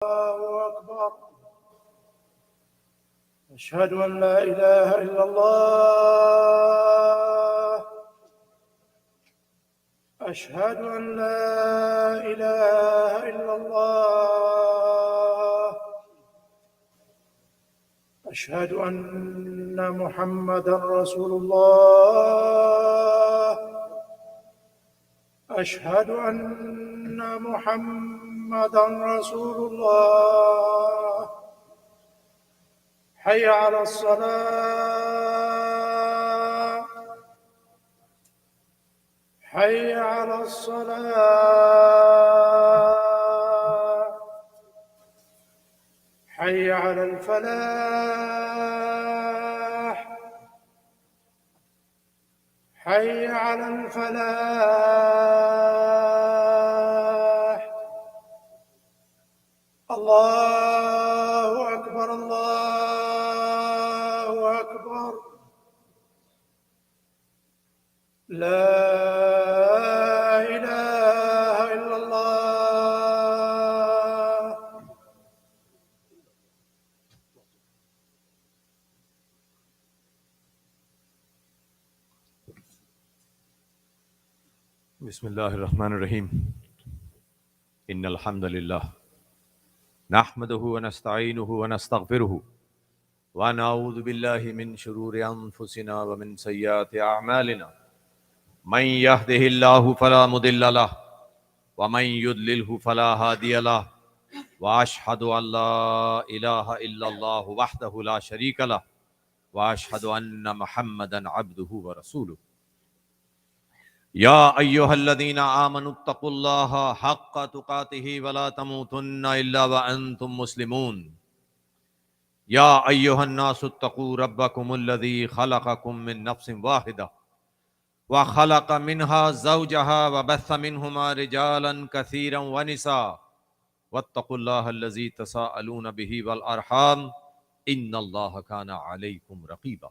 الله أكبر. أشهد أن لا إله إلا الله. أشهد أن لا إله إلا الله. أشهد أن محمدًا رسول الله. أشهد أن محمدًا رسول الله. حي على الصلاة. حي على الصلاة. حي على الفلاح. حي على الفلاح. الله أكبر. الله أكبر. لا إله إلا الله. بسم الله الرحمن الرحيم. إن الحمد لله نحمده ونستعينه ونستغفره ونعوذ بالله من شرور أنفسنا ومن سيئات أعمالنا. من يهده الله فلا مضل له ومن يضلله فلا هادي له وأشهد أن لا إله إلا الله وحده لا شريك له وأشهد أن محمدا عبده ورسوله. يا أيها الذين آمنوا اتقوا الله حق تقاته ولا تموتن إلا وأنتم مسلمون. يا أيها الناس اتقوا ربكم الذي خلقكم من نفس واحدة وخلق منها زوجها وبث منهما رجالا كثيرا ونساء واتقوا الله الذي تساءلون به والأرحام إن الله كان عليكم رقيبا.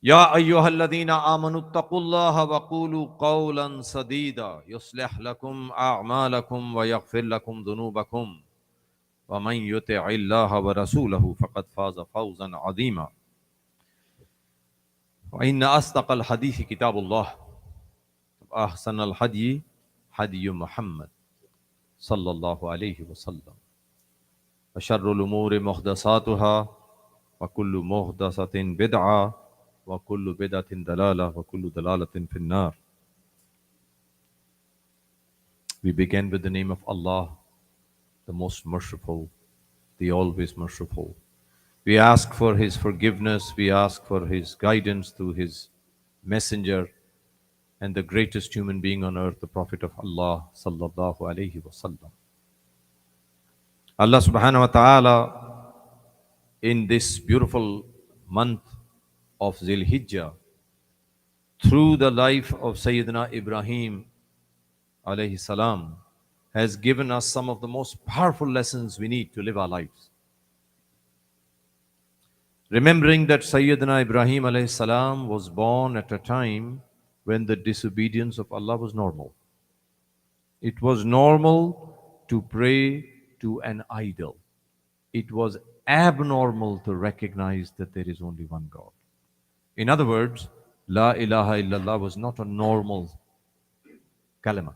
يا أيها الذين آمنوا اتقوا الله وقولوا قولا سديدا يصلح لكم أعمالكم ويغفر لكم ذنوبكم ومن يطع الله ورسوله فقد فاز فوزا عظيما. وإن أصدق الحديث كتاب الله وأحسن الهدي هدي محمد صلى الله عليه وسلم وشر الأمور محدثاتها وكل محدثة بدعة وكل بدعة ضلالة وكل ضلالة في النار. We begin with the name of Allah, the most merciful, the always merciful. We ask for His forgiveness, we ask for His guidance through His messenger and the greatest human being on earth, the Prophet of Allah sallallahu alaihi wasallam. Allah subhanahu wa ta'ala, in this beautiful month of Zil Hijjah, through the life of Sayyidina Ibrahim alayhi salam, has given us some of the most powerful lessons we need to live our lives. Remembering that Sayyidina Ibrahim alayhi salam was born at a time when the disobedience of Allah was normal. It was normal to pray to an idol. It was abnormal to recognize that there is only one God. In other words, La ilaha illallah was not a normal kalima.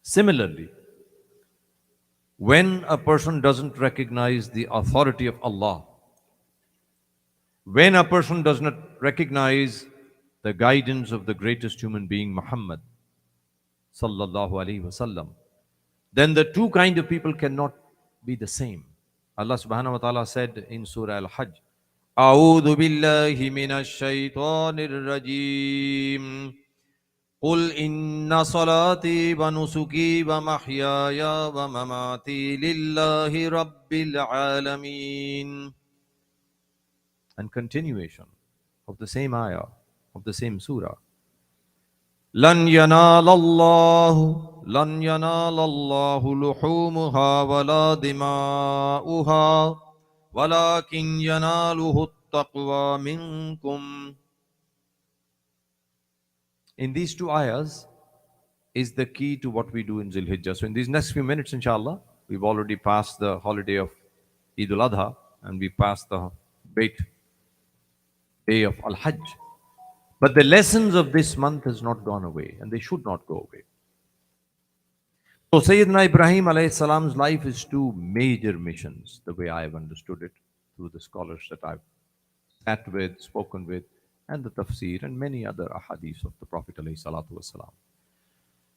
Similarly, when a person doesn't recognize the authority of Allah, when a person does not recognize the guidance of the greatest human being, Muhammad sallallahu alaihi wasallam, then the two kind of people cannot be the same. Allah subhanahu wa ta'ala said in Surah Al-Hajj, أعوذ بالله من الشيطان الرجيم قل إن صلاتي ونسكي ومحياي ومماتي لله رب العالمين. And continuation of the same ayah, of the same surah. لن ينال الله لحومها ولا دماؤها ولكن يناله التقوى منكم. In these two ayahs, is the key to what we do in Zilhijjah. So in these next few minutes, inshallah, we've already passed the holiday of Eid al-Adha and we passed the great day of Al-Hajj. But the lessons of this month has not gone away and they should not go away. So Sayyidina Ibrahim alayhi salam's life is two major missions, the way I have understood it through the scholars that I've sat with, spoken with, and the tafsir and many other ahadith of the Prophet alayhi salatu wasalam.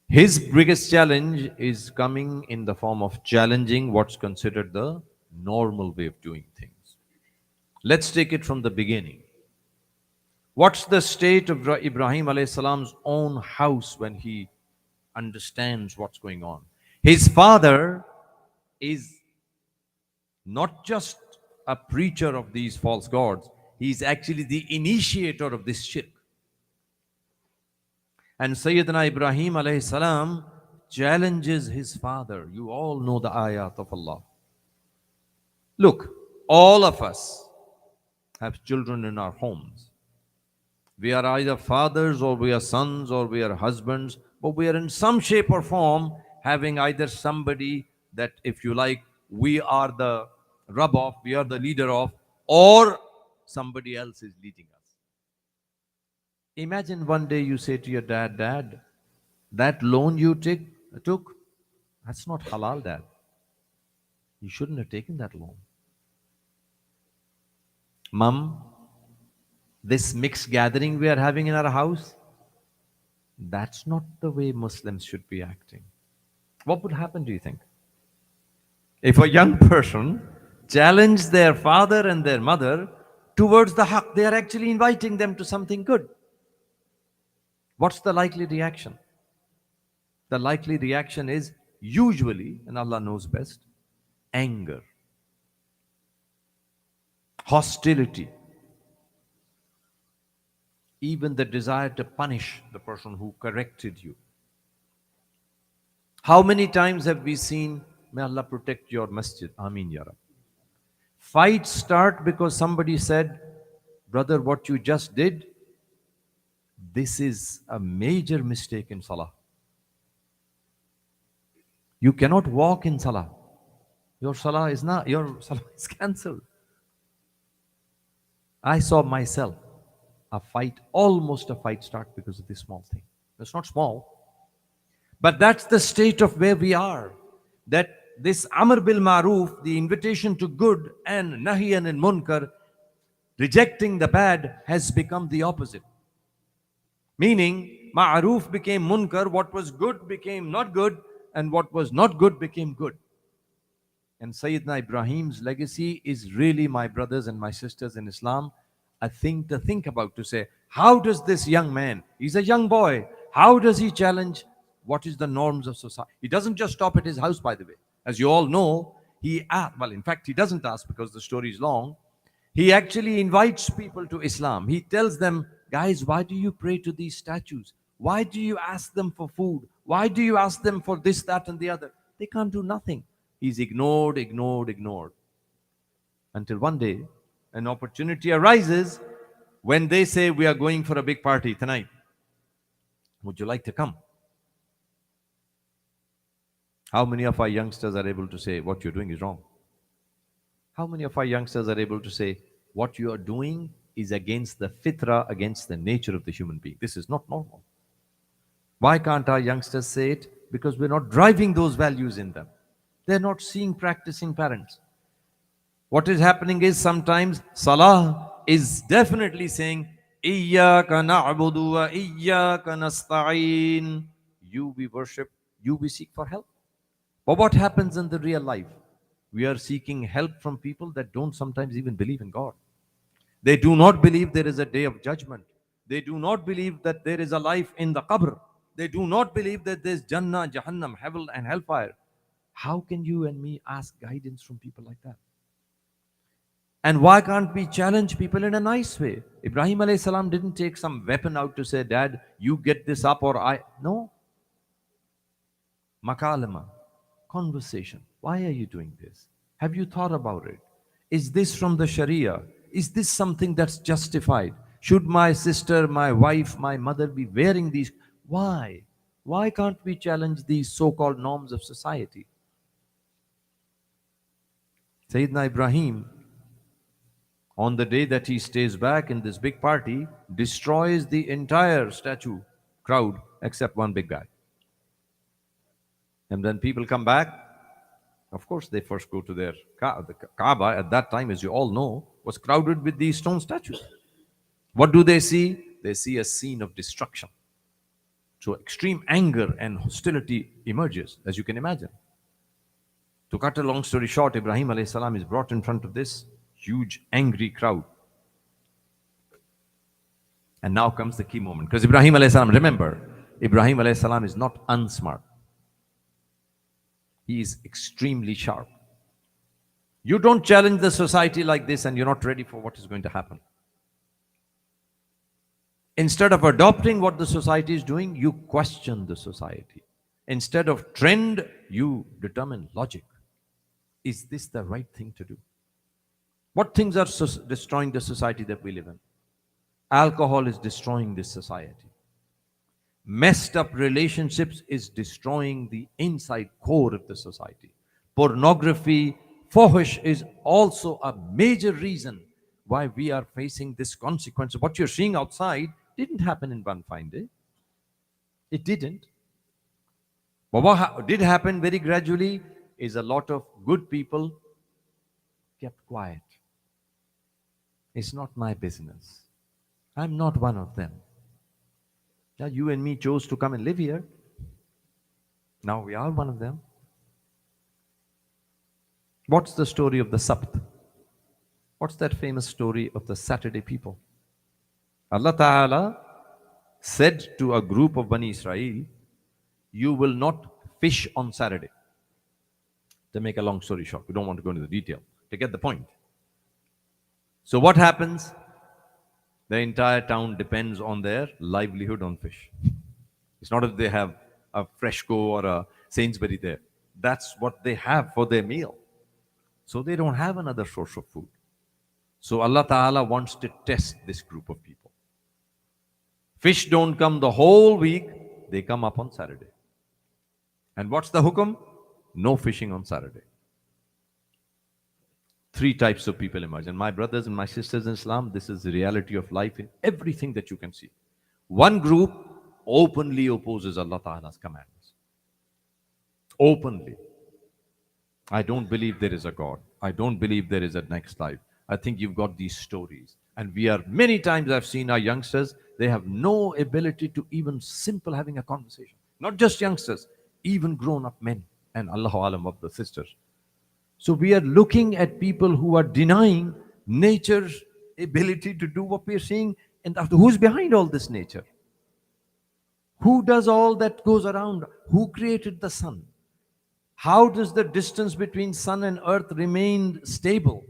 His biggest challenge is coming in the form of challenging what's considered the normal way of doing things. Let's take it from the beginning. What's the state of Ibrahim alayhi salam's own house when he understands what's going on? His father is not just a preacher of these false gods, he's actually the initiator of this shirk. And Sayyidina Ibrahim alayhi salam challenges his father. You all know the ayat of Allah. Look, all of us have children in our homes. We are either fathers or we are sons or we are husbands, but we are in some shape or form having either somebody that, if you like, we are the rub of, we are the leader of, or somebody else is leading us. Imagine one day you say to your dad, Dad, that loan you took, that's not halal, Dad. You shouldn't have taken that loan. Mom, this mixed gathering we are having in our house, that's not the way Muslims should be acting. What would happen, do you think? If a young person challenged their father and their mother towards the haqq, they are actually inviting them to something good. What's the likely reaction? The likely reaction is usually, and Allah knows best, anger, hostility, even the desire to punish the person who corrected you. How many times have we seen, may Allah protect your masjid, Ameen Ya Rab. Fights start because somebody said, brother, what you just did, this is a major mistake in Salah. You cannot walk in Salah. Your Salah is cancelled. I saw myself almost a fight start because of this small thing. It's not small. But that's the state of where we are. That this Amr bil Ma'ruf, the invitation to good, and Nahi anil Munkar, rejecting the bad, has become the opposite. Meaning, Ma'ruf became Munkar, what was good became not good, and what was not good became good. And Sayyidina Ibrahim's legacy is really, my brothers and my sisters in Islam, a thing to think about, to say, how does this young man, he's a young boy, how does he challenge what is the norms of society? He doesn't just stop at his house, by the way. As you all know, he doesn't ask because the story is long. He actually invites people to Islam. He tells them, guys, why do you pray to these statues? Why do you ask them for food? Why do you ask them for this, that, and the other? They can't do nothing. He's ignored. Until one day, an opportunity arises when they say, we are going for a big party tonight. Would you like to come? How many of our youngsters are able to say, what you're doing is wrong? How many of our youngsters are able to say, what you are doing is against the fitra, against the nature of the human being? This is not normal. Why can't our youngsters say it? Because we're not driving those values in them. They're not seeing practicing parents. What is happening is sometimes Salah is definitely saying, Iyyaka na'budu wa iyyaka nasta'een. You we worship, you we seek for help. But what happens in the real life? We are seeking help from people that don't sometimes even believe in God. They do not believe there is a day of judgment. They do not believe that there is a life in the qabr. They do not believe that there's Jannah, Jahannam, hell and hellfire. How can you and me ask guidance from people like that? And why can't we challenge people in a nice way? Ibrahim alayhi salam didn't take some weapon out to say, Dad, you get this up or I. No. Makalama. Conversation. Why are you doing this? Have you thought about it? Is this from the Sharia? Is this something that's justified? Should my sister, my wife, my mother be wearing these? Why? Why can't we challenge these so-called norms of society? Sayyidina Ibrahim, on the day that he stays back in this big party, destroys the entire statue crowd except one big guy. And then people come back. Of course, they first go to their the Kaaba at that time, as you all know, was crowded with these stone statues. What do they see? They see a scene of destruction. So extreme anger and hostility emerges, as you can imagine. To cut a long story short, Ibrahim alayhi salam is brought in front of this huge angry crowd. And now comes the key moment. Because Ibrahim alayhi salam, remember, Ibrahim alayhi salam is not unsmart. He is extremely sharp. You don't challenge the society like this and you're not ready for what is going to happen. Instead of adopting what the society is doing, you question the society. Instead of trend, you determine logic. Is this the right thing to do? What things are destroying the society that we live in? Alcohol is destroying this society. Messed up relationships is destroying the inside core of the society. Pornography, fahish is also a major reason why we are facing this consequence. What you're seeing outside didn't happen in one fine day. It didn't. But what did happen very gradually is a lot of good people kept quiet. It's not my business. I'm not one of them. Now you and me chose to come and live here. Now we are one of them. What's the story of the Sabt? What's that famous story of the Saturday people? Allah Ta'ala said to a group of Bani Israel, you will not fish on Saturday. To make a long story short, we don't want to go into the detail. To get the point. So what happens? The entire town depends on their livelihood on fish. It's not that they have a Freshco or a Sainsbury there. That's what they have for their meal. So they don't have another source of food. So Allah Ta'ala wants to test this group of people. Fish don't come the whole week, they come up on Saturday. And what's the hukum? No fishing on Saturday. 3 types of people emerge. And my brothers and my sisters in Islam, this is the reality of life in everything that you can see. One group openly opposes Allah Ta'ala's commands. Openly. I don't believe there is a God. I don't believe there is a next life. I think you've got these stories. And many times I've seen our youngsters, they have no ability to even simple having a conversation. Not just youngsters, even grown-up men. And Allahu Alam of the sisters. So we are looking at people who are denying nature's ability to do what we are seeing. And after, who's behind all this nature? Who does all that goes around? Who created the sun? How does the distance between sun and earth remain stable?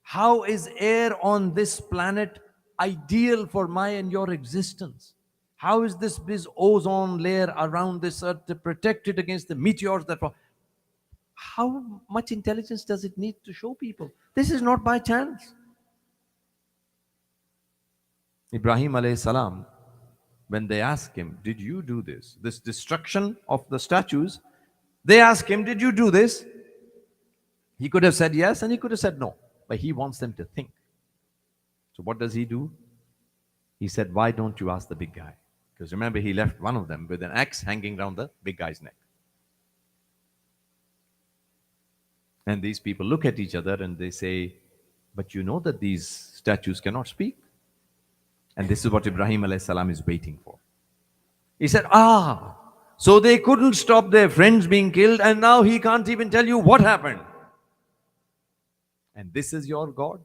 How is air on this planet ideal for my and your existence? How is this ozone layer around this earth protected against the meteors that fall? How much intelligence does it need to show people? This is not by chance. Ibrahim alayhi salam, when they ask him, did you do this? This destruction of the statues, they ask him, did you do this? He could have said yes and he could have said no. But he wants them to think. So what does he do? He said, why don't you ask the big guy? Because remember, he left one of them with an axe hanging around the big guy's neck. And these people look at each other and they say, but you know that these statues cannot speak. And this is what Ibrahim alayhi salam is waiting for. He said, so they couldn't stop their friends being killed and now he can't even tell you what happened. And this is your God?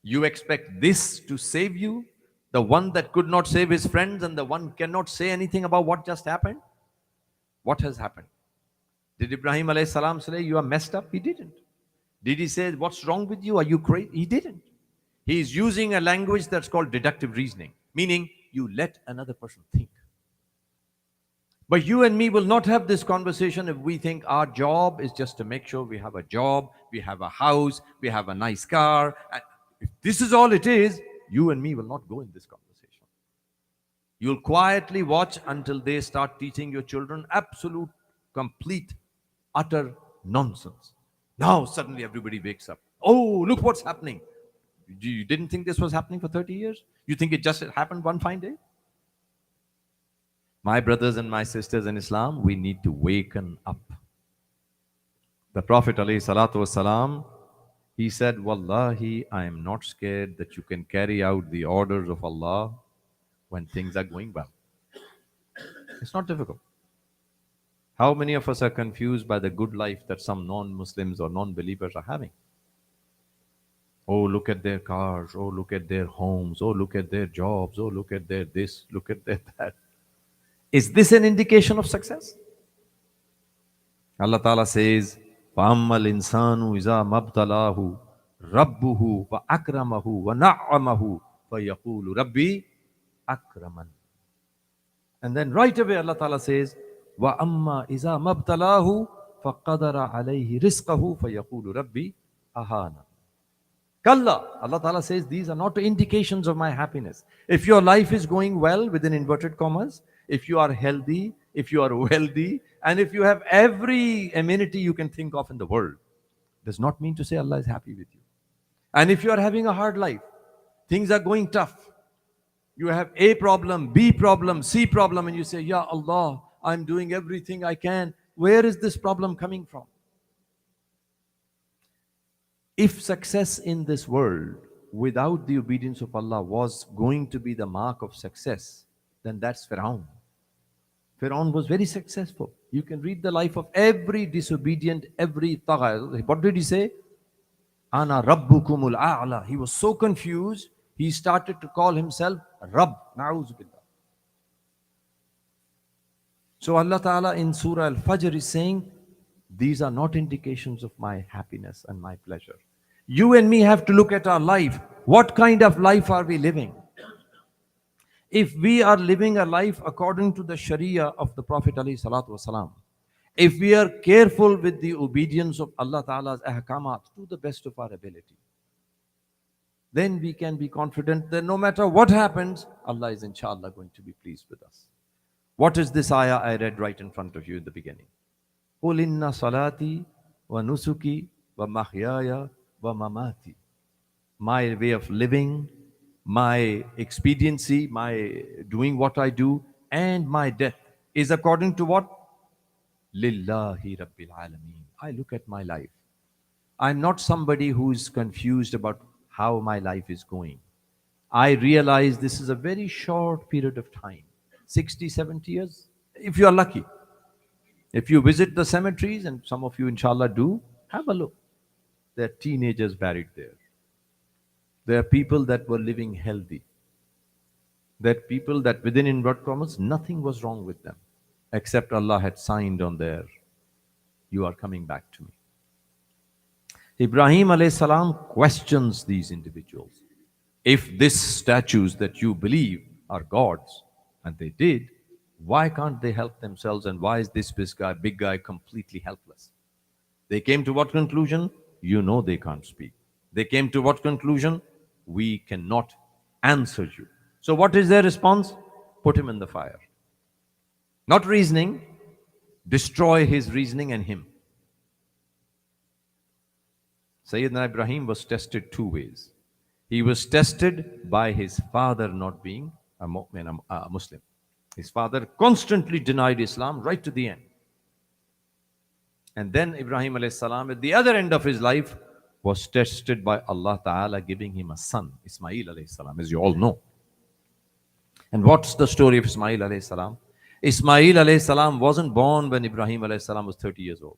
You expect this to save you? The one that could not save his friends and the one cannot say anything about what just happened? What has happened? Did Ibrahim alayhi salam say, you are messed up? He didn't. Did he say, what's wrong with you? Are you crazy? He didn't. He is using a language that's called deductive reasoning, meaning you let another person think. But you and me will not have this conversation if we think our job is just to make sure we have a job, we have a house, we have a nice car. And if this is all it is, you and me will not go in this conversation. You'll quietly watch until they start teaching your children absolute, complete, utter nonsense. Now suddenly everybody wakes up. Oh, look what's happening. You didn't think this was happening for 30 years? You think it just happened one fine day? My brothers and my sisters in Islam, we need to waken up. The Prophet ﷺ, he said, Wallahi, I am not scared that you can carry out the orders of Allah when things are going well. It's not difficult. How many of us are confused by the good life that some non-Muslims or non-believers are having? Oh, look at their cars. Oh, look at their homes. Oh, look at their jobs. Oh, look at their this. Look at their that. Is this an indication of success? Allah Ta'ala says, فَأَمَّا الْإِنسَانُ إِذَا مَبْتَلَاهُ رَبُّهُ فَأَكْرَمَهُ وَنَعَّمَهُ فَيَقُولُ رَبِّي أَكْرَمَنِ. And then right away Allah Ta'ala says, وَأَمَّا إِذَا مَبْتَلَاهُ فَقَدَرَ عَلَيْهِ رِزْقَهُ فَيَقُولُ رَبِّي أَهَانَ. Kalla, Allah Ta'ala says, these are not indications of my happiness. If your life is going well, within inverted commas, if you are healthy, if you are wealthy, and if you have every amenity you can think of in the world, does not mean to say Allah is happy with you. And if you are having a hard life, things are going tough, you have A problem, B problem, C problem, and you say, Ya Allah, I'm doing everything I can. Where is this problem coming from? If success in this world without the obedience of Allah was going to be the mark of success, then that's Fir'aun. Fir'aun was very successful. You can read the life of every disobedient, every tagha. What did he say? Ana rabbukumul a'la. He was so confused, he started to call himself Rabb. Na'udhu billah. So Allah Ta'ala in Surah Al-Fajr is saying, these are not indications of my happiness and my pleasure. You and me have to look at our life. What kind of life are we living? If we are living a life according to the Sharia of the Prophet ﷺ, if we are careful with the obedience of Allah Ta'ala's ahkamat to the best of our ability, then we can be confident that no matter what happens, Allah is inshallah going to be pleased with us. What is this ayah I read right in front of you in the beginning? قُلْ إِنَّ صَلَاتِي وَنُسُكِي وَمَحْيَايَ وَمَمَاتِي. My way of living, my expediency, my doing what I do, and my death is according to what? Lillahi Rabbil Alameen. I look at my life. I'm not somebody who is confused about how my life is going. I realize this is a very short period of time, 60, 70 years, if you are lucky. If you visit the cemeteries, and some of you inshallah do, have a look. There are teenagers buried there. There are people that were living healthy. There are people that within inverted commas, nothing was wrong with them, except Allah had signed on there, you are coming back to me. Ibrahim alayhi salam questions these individuals. If these statues that you believe are gods, and they did, why can't they help themselves, and why is this big guy completely helpless? They came to what conclusion? You know they can't speak. They came to what conclusion? We cannot answer you. So what is their response? Put him in the fire. Not reasoning, destroy his reasoning and him. Sayyidina Ibrahim was tested two ways. He was tested by his father not being a Muslim. His father constantly denied Islam right to the end. And then Ibrahim alayhi salam at the other end of his life was tested by Allah Ta'ala giving him a son, Ismail alayhi salam, as you all know. And what's the story of Ismail alayhi salam? Ismail alayhi salam wasn't born when Ibrahim alayhi salam was 30 years old.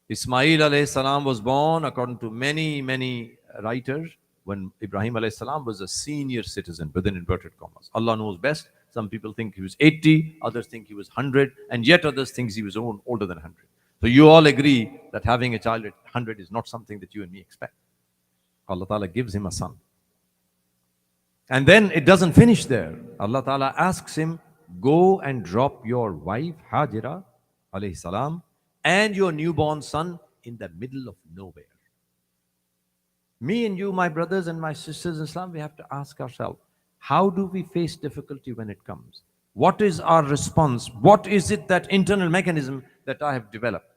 Ismail alayhi salam was born, according to many writers, when Ibrahim alayhi salam was a senior citizen, within inverted commas. Allah knows best. Some people think he was 80, others think he was 100, and yet others think he was older than 100. So you all agree that having a child at 100 is not something that you and me expect. Allah Ta'ala gives him a son. And then it doesn't finish there. Allah Ta'ala asks him, go and drop your wife, Hajira alayhi salam, and your newborn son in the middle of nowhere. Me and you, my brothers and my sisters in Islam, we have to ask ourselves, How do we face difficulty when it comes? What is our response? What is it, that internal mechanism that I have developed?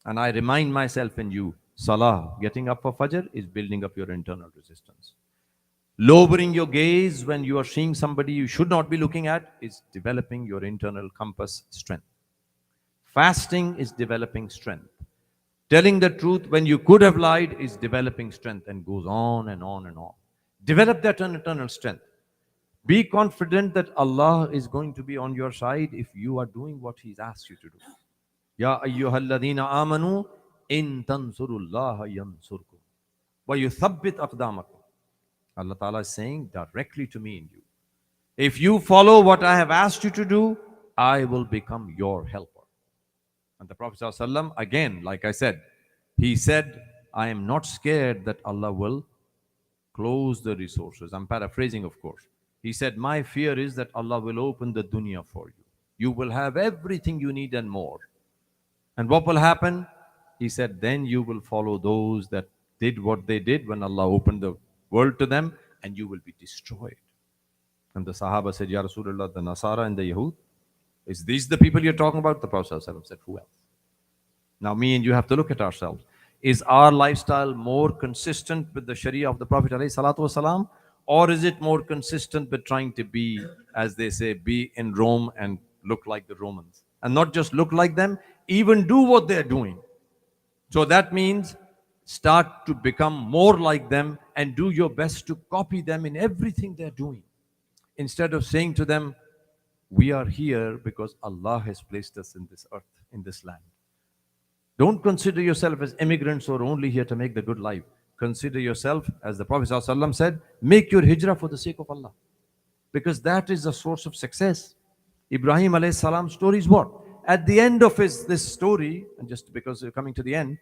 And I remind myself and you, Salah, getting up for Fajr is building up your internal resistance. Lowering your gaze when you are seeing somebody you should not be looking at is developing your internal compass strength. Fasting is developing strength. Telling the truth when you could have lied is developing strength, and goes on and on and on. Develop that internal strength. Be confident that Allah is going to be on your side if you are doing what He's asked you to do. Ya ayyuhalladhina amanu in tansurullaha yansurkum wa yuthabbit aqdamakum. Allah Ta'ala is saying directly to me and you, if you follow what I have asked you to do, I will become your helper. And the Prophet ﷺ, again, like I said, he said, I am not scared that Allah will close the resources. I'm paraphrasing, of course. He said, my fear is that Allah will open the dunya for you. You will have everything you need and more. And what will happen? He said, then you will follow those that did what they did when Allah opened the world to them, and you will be destroyed. And the Sahaba said, Ya Rasulullah, the Nasara and the Yahud, is these the people you're talking about? The Prophet ﷺ said, who else? Now me and you have to look at ourselves. Is our lifestyle more consistent with the Sharia of the Prophet ﷺ, or is it more consistent with trying to be, as they say, be in Rome and look like the Romans? And not just look like them, even do what they're doing. So that means start to become more like them and do your best to copy them in everything they're doing. Instead of saying to them, we are here because Allah has placed us in this earth, in this land. Don't consider yourself as immigrants or only here to make the good life. Consider yourself, as the Prophet ﷺ said, make your hijrah for the sake of Allah. Because that is the source of success. Ibrahim alayhi salam's story is what? At the end of this story, and just because we're coming to the end,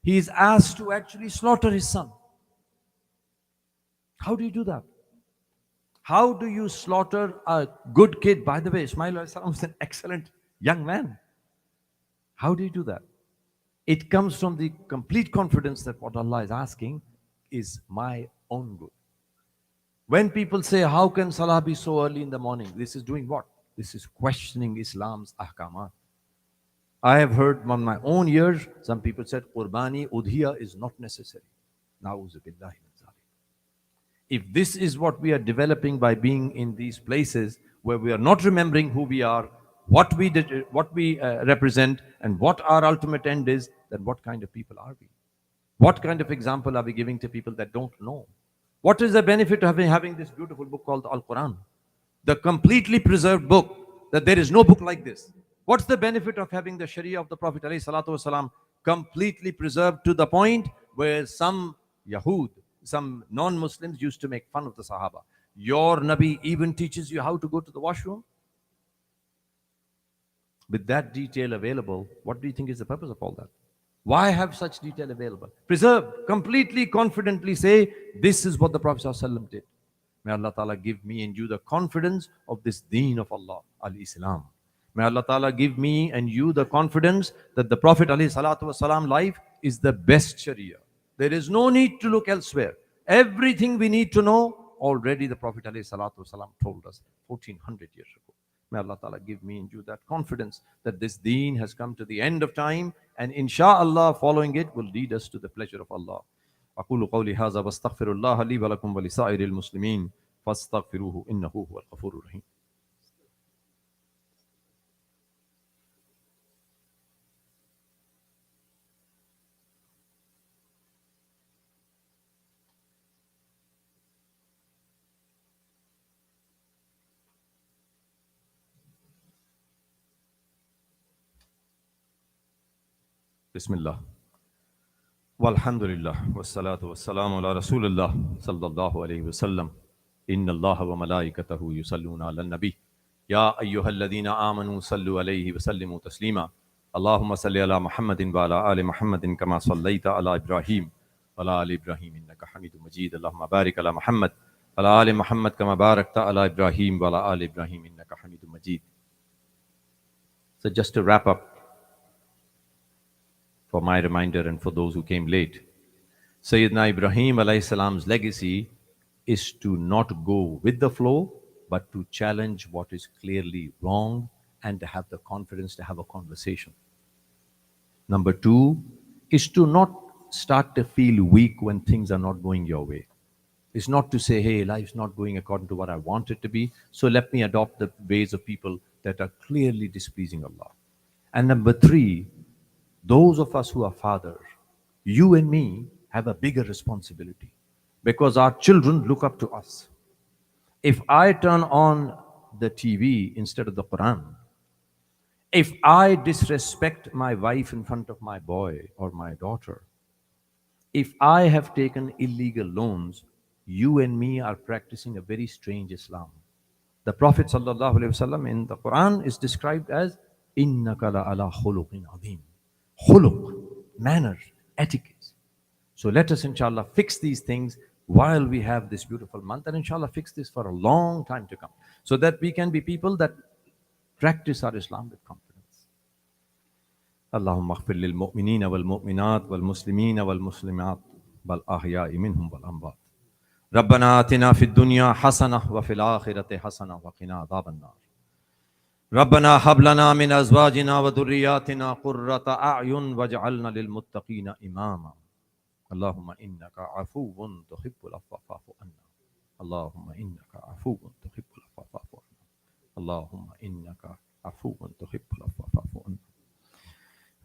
he is asked to actually slaughter his son. How do you do that? How do you slaughter a good kid? By the way, Ismail alayhi salam was an excellent young man. How do you do that? It comes from the complete confidence that what Allah is asking is my own good. When people say, how can Salah be so early in the morning? This is doing what? This is questioning Islam's ahkamat. I have heard on my own ears, some people said, Qurbani, Dhiyaa is not necessary. Na'uzu billahi min zalik. If this is what we are developing by being in these places where we are not remembering who we are, what we did, what we represent, and what our ultimate end is, then what kind of people are we? What kind of example are we giving to people that don't know? What is the benefit of having this beautiful book called Al-Quran? The completely preserved book, that there is no book like this. What's the benefit of having the Sharia of the Prophet ﷺ completely preserved to the point where some Yahud, some non-Muslims used to make fun of the Sahaba? Your Nabi even teaches you how to go to the washroom? With that detail available, what do you think is the purpose of all that? Why have such detail available? Preserved, completely, confidently say, this is what the Prophet ﷺ did. May Allah Ta'ala give me and you the confidence of this deen of Allah, al-Islam. May Allah Ta'ala give me and you the confidence that the Prophet ﷺ life is the best Sharia. There is no need to look elsewhere. Everything we need to know, already the Prophet ﷺ told us 1400 years ago. May Allah Ta'ala give me and you that confidence that this deen has come to the end of time, and insha'Allah following it will lead us to the pleasure of Allah. أقول قولي هذا واستغفر الله لي ولكم ولسائر المسلمين فاستغفروه إنه هو الغفور الرحيم. Bismillah. Walhamdulillah. Wassalatu wassalamu ala Rasulillah sallallahu alayhi wa sallam. Inna Allah wa malaikatahu yusalluna ala nabi. Ya ayyuhalladhina amanu sallu alayhi wa sallimu taslima. Allahumma salli ala Muhammadin wa ala ali Muhammadin kama sallaita ala Ibrahim wa ala ali Ibrahim innaka hamidun majid. Allahumma barik ala Muhammad wa ala ali Muhammad kama barakta ala Ibrahim wa ala ali Ibrahim innaka hamidun majid. So just to wrap up, for my reminder and for those who came late, Sayyidina Ibrahim alayhi salam's legacy is to not go with the flow, but to challenge what is clearly wrong and to have the confidence to have a conversation. Number two is to not start to feel weak when things are not going your way. It's not to say, hey, life's not going according to what I want it to be, so let me adopt the ways of people that are clearly displeasing Allah. And number three, those of us who are fathers, you and me have a bigger responsibility because our children look up to us. If I turn on the TV instead of the Quran, if I disrespect my wife in front of my boy or my daughter, if I have taken illegal loans, you and me are practicing a very strange Islam. The Prophet ﷺ in the Quran is described as إِنَّكَ لَعَلَى خُلُقٍ عَظِيمٍ. Khuluq, manners, etiquette. So let us inshallah fix these things while we have this beautiful month, and inshallah fix this for a long time to come, so that we can be people that practice our Islam with confidence. اللهم اغفر للمؤمنين والمؤمنات والمسلمين والمسلمات والأحياء منهم والأموات. ربنا آتنا في الدنيا حسنة وفي الآخرة حسنة وقنا عذاب النار. ربنا هب لنا من أزواجنا وذرياتنا قرة أعين واجعلنا للمتقين إماما. اللهم إنك عفو تحب العفو فاعف عنا. اللهم إنك عفو تحب العفو فاعف عنا. اللهم إنك عفو تحب العفو فاعف عنا.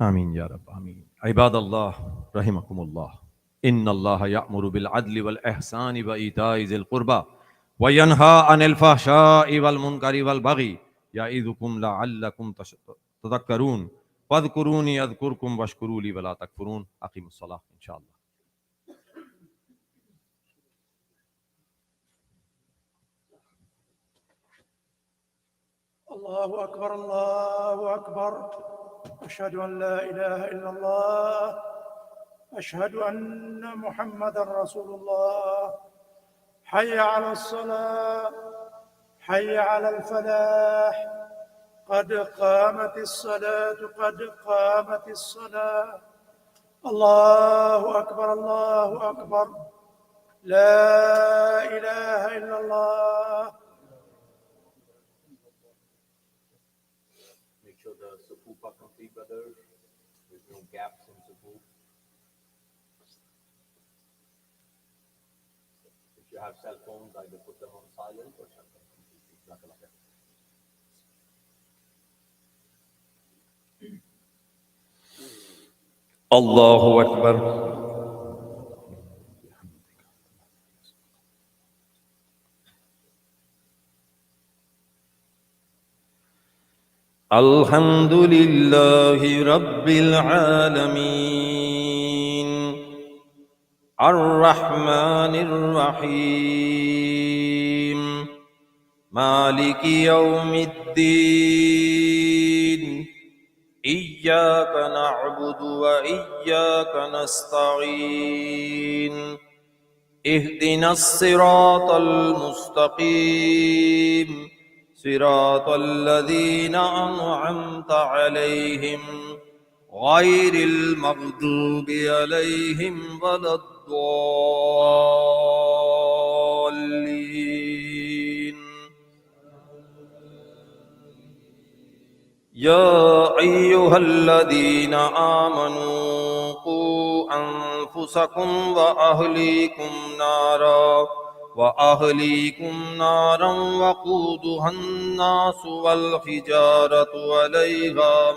آمين يا رب آمين. عباد الله رحمكم الله. إن الله يأمر بالعدل والإحسان وإيتاء ذي القربى وينهى عن الفحشاء والمنكر والبغي يعظكم لعلكم تذكرون فاذكروني أذكركم واشكروا لي ولا تكفرون. أقيموا الصلاة إن شاء الله. الله أكبر الله أكبر. أشهد أن لا إله إلا الله. أشهد أن محمدًا رسول الله. حي على الصلاة. حي على الفلاح. قد قامت الصلاة. قد قامت الصلاة. الله أكبر الله أكبر. لا إله إلا الله. Make sure the sufuf are complete, brothers. There's no gaps in sufuf. If you have cell phones, either put them on silent or shut them completely. Jazakallah khair. Allahu Akbar. Alhamdulillahi Rabbil Alameen. Ar-Rahmanir Rahim. Maliki Yawmiddin. إياك نعبد وإياك نستعين. اهدنا الصراط المستقيم صراط الذين أنعمت عليهم غير المغضوب عليهم ولا الضالين. يا أيها الذين آمنوا قوا أنفسكم وأهليكم نارا وقودها الناس والحجارة عليها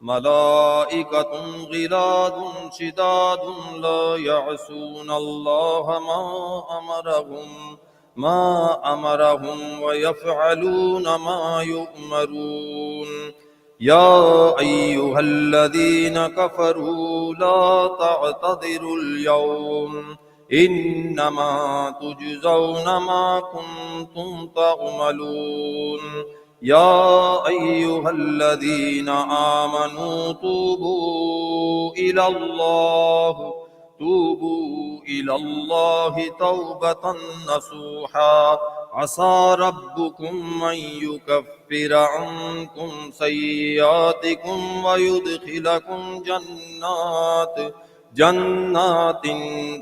ملائكة غلاظ شداد لا يعصون الله ما أمرهم ويفعلون ما يؤمرون. يا أيها الذين كفروا لا تعتذروا اليوم إنما تجزون ما كنتم تعملون. يا أيها الذين آمنوا توبوا إلى الله توبة نصوحا عسى ربكم أن يكفر عنكم سيئاتكم جنات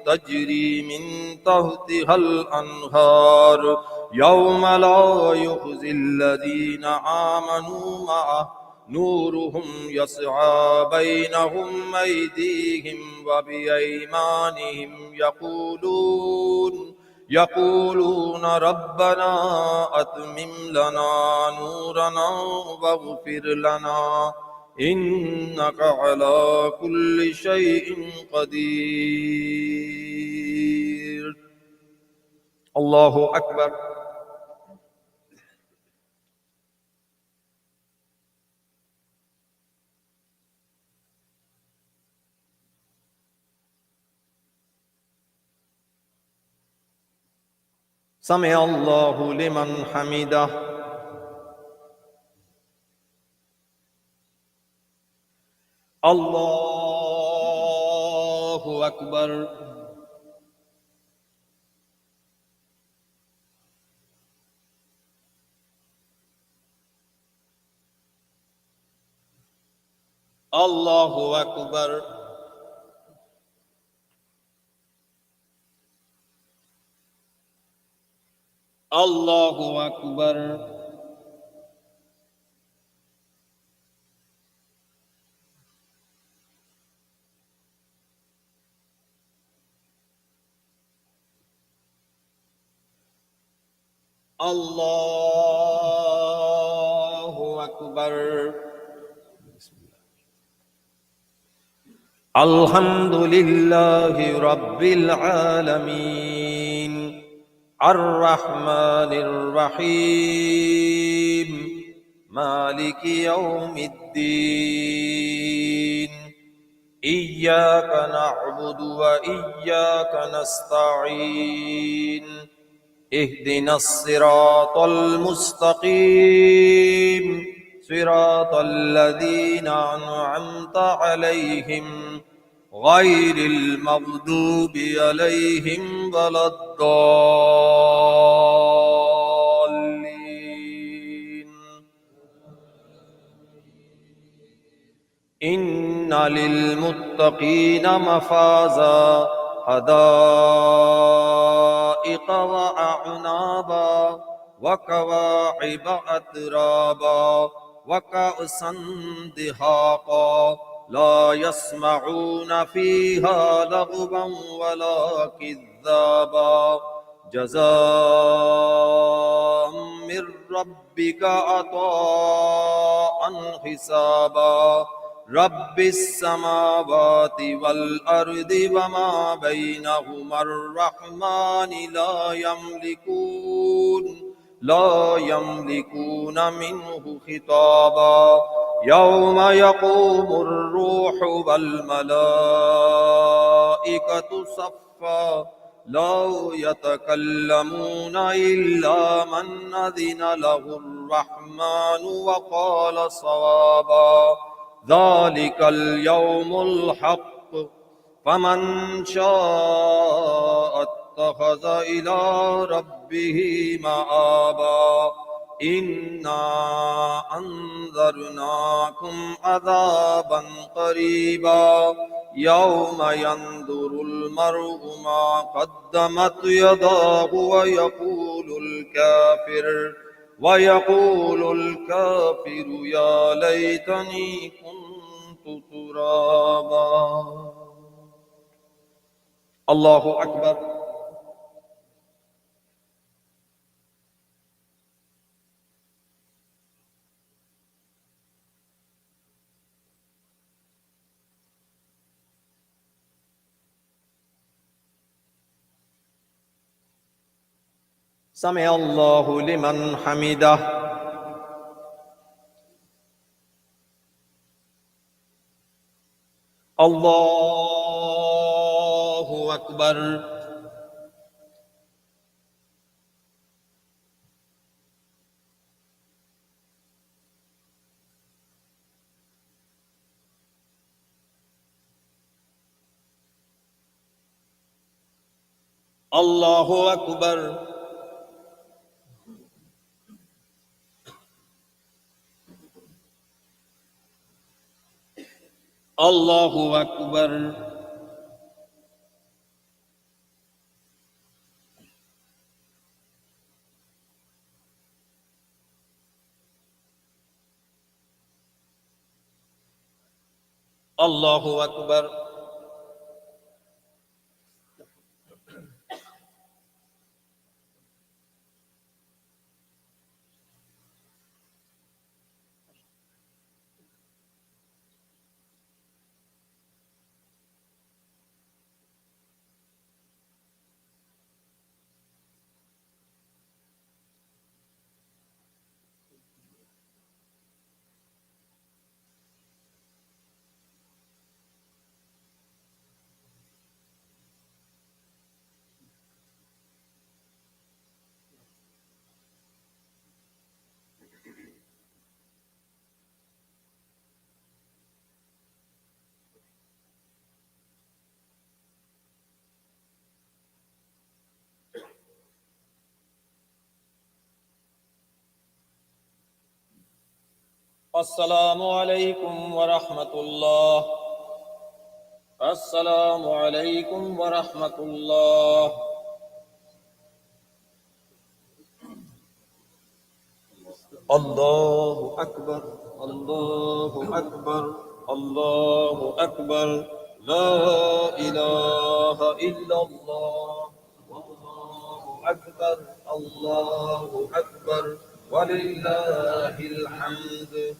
تجري من تحتها الأنهار يوم لا يخزي الذين آمنوا معه نورهم يسعى بينهم أيديهم وبأيمانهم يقولون ربنا أتمم لنا نورنا واغفر لنا إنك على كل شيء قدير. الله أكبر. سمع الله لمن حمده. الله أكبر. الله أكبر. الله أكبر. الله أكبر. الحمد لله رب العالمين الرحمن الرحيم مالك يوم الدين إياك نعبد وإياك نستعين اهدنا الصراط المستقيم صراط الذين أنعمت عليهم غير المغضوب عليهم ولا الضالين. إن للمتقين مفازا حدائق وأعنابا وكواعب أترابا وكأسا دهاقا لا يسمعون فيها لغوا ولا كذابا جزاء من ربك عطاء حسابا رب السماوات والأرض وما بينهما الرحمن لا يملكون منه خطابا يوم يقوم الروح والملائكة صفا لا يتكلمون إلا من أذن له الرحمن وقال صوابا ذلك اليوم الحق فمن شاء اتخذ إلى ربه مآبا إنا أنذرناكم عذابا قريبا يوم ينظر المرء ما قدمت يداه ويقول الكافر يا ليتني كنت ترابا. الله أكبر. سمع الله لمن حمده. الله أكبر. الله أكبر. الله أكبر. Allahu Akbar. Assalamu alaikum wa rahmatullah. Assalamu alaikum wa rahmatullah. Allahu Akbar. Allahu Akbar. Allahu Akbar. La ilaha illallah. Allahu Akbar. Allahu Akbar. Walillahil hamd.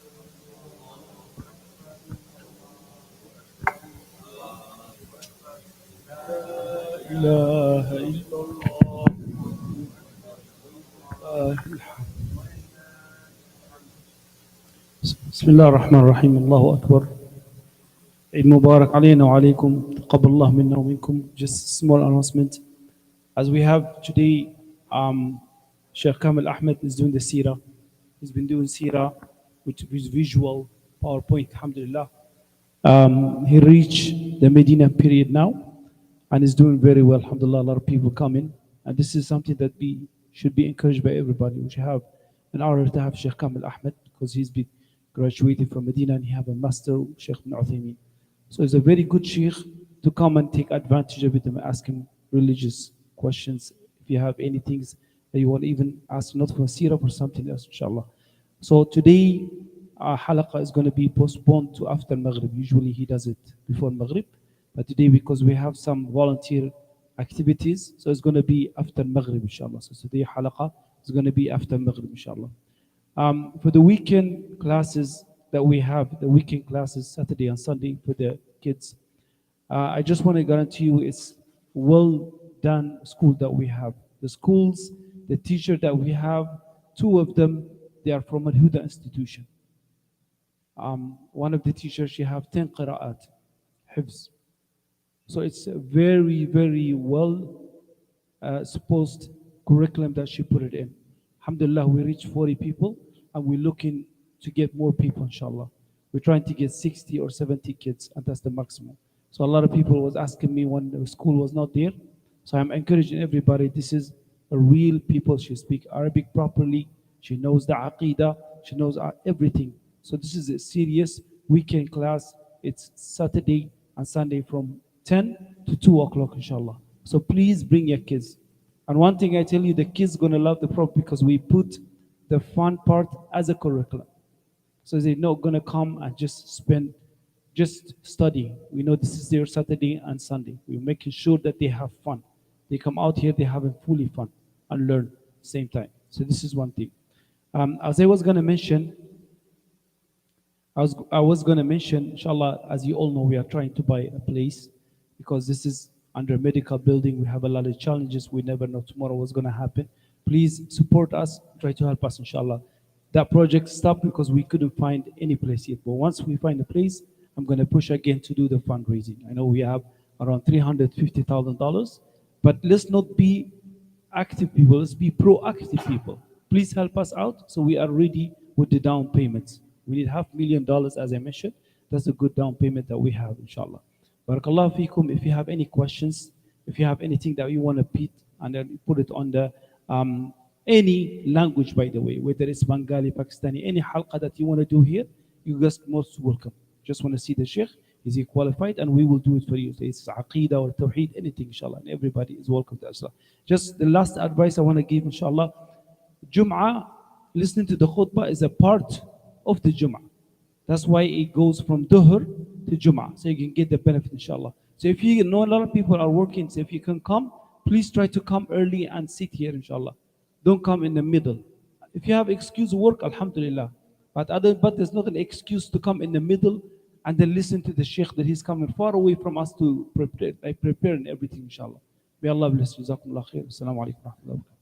إله إلا الله. بسم الله الرحمن الرحيم. الله أكبر. عيد مبارك علينا وعليكم. تقبل الله منا ومنكم. Just a small announcement. As we have today, Sheikh Kamil Ahmed is doing the seerah. He's been doing seerah with visual PowerPoint, alhamdulillah. He reached the Medina period now and is doing very well, alhamdulillah. A lot of people coming, and this is something that we should be encouraged by everybody. We should have an honor to have Sheikh Kamil Ahmed because he's been graduated from Medina and he have a master, Sheikh bin Uthaymeen. So it's a very good Sheikh to come and take advantage of it and ask him religious questions. If you have any things that you want to even ask, not for seerah or something else, inshallah. So today, our halaqah is going to be postponed to after Maghrib. Usually he does it before Maghrib. But today, because we have some volunteer activities, so it's going to be after Maghrib, inshallah. So today, halaqah is going to be after Maghrib, inshallah. For the weekend classes that we have, the weekend classes, Saturday and Sunday for the kids, I just want to guarantee you it's well done school that we have. The schools, the teacher that we have, two of them, they are from Al-Huda institution. One of the teachers, she have 10 qira'at, hifz. So it's a very, very well supposed curriculum that she put it in. Alhamdulillah, we reached 40 people and we're looking to get more people, inshallah. We're trying to get 60 or 70 kids, and that's the maximum. So a lot of people was asking me when the school was not there. So I'm encouraging everybody, this is a real people. She speaks Arabic properly. She knows the aqidah. She knows everything. So this is a serious weekend class. It's Saturday and Sunday from 10 to 2 o'clock, inshallah. So please bring your kids. And one thing I tell you, the kids going to love the program because we put the fun part as a curriculum. So they're not going to come and just study. We know this is their Saturday and Sunday. We're making sure that they have fun. They come out here, they have fully fun and learn at the same time. So this is one thing. As I was going to mention, inshallah, as you all know, we are trying to buy a place because this is under medical building. We have a lot of challenges. We never know tomorrow what's going to happen. Please support us, try to help us, inshallah. That project stopped because we couldn't find any place yet. But once we find a place, I'm going to push again to do the fundraising. I know we have around $350,000, but let's not be active people. Let's be proactive people. Please help us out so we are ready with the down payments. We need $500,000, as I mentioned. That's a good down payment that we have, inshallah. Barakallahu feekum. If you have any questions, if you have anything that you want to put it on the any language, by the way, whether it's Bengali, Pakistani, any halqa that you want to do here, you guys most welcome. Just want to see the Sheikh. Is he qualified? And we will do it for you. So it's aqidah or tawheed, anything, inshallah. And everybody is welcome to us. Just the last advice I want to give, inshallah. Jumaah, listening to the khutbah is a part of the Jumaah. That's why it goes from Dhuhr, to Jumaah, so you can get the benefit, inshallah. So if you know a lot of people are working, so if you can come, please try to come early and sit here, inshallah. Don't come in the middle. If you have excuse to work, alhamdulillah. But there's not an excuse to come in the middle and then listen to the sheikh that he's coming far away from us to prepare and everything, inshallah. May Allah bless you. Jazakumullah khair. Assalamu alaikum wa rahmatullahi wa barakatuh.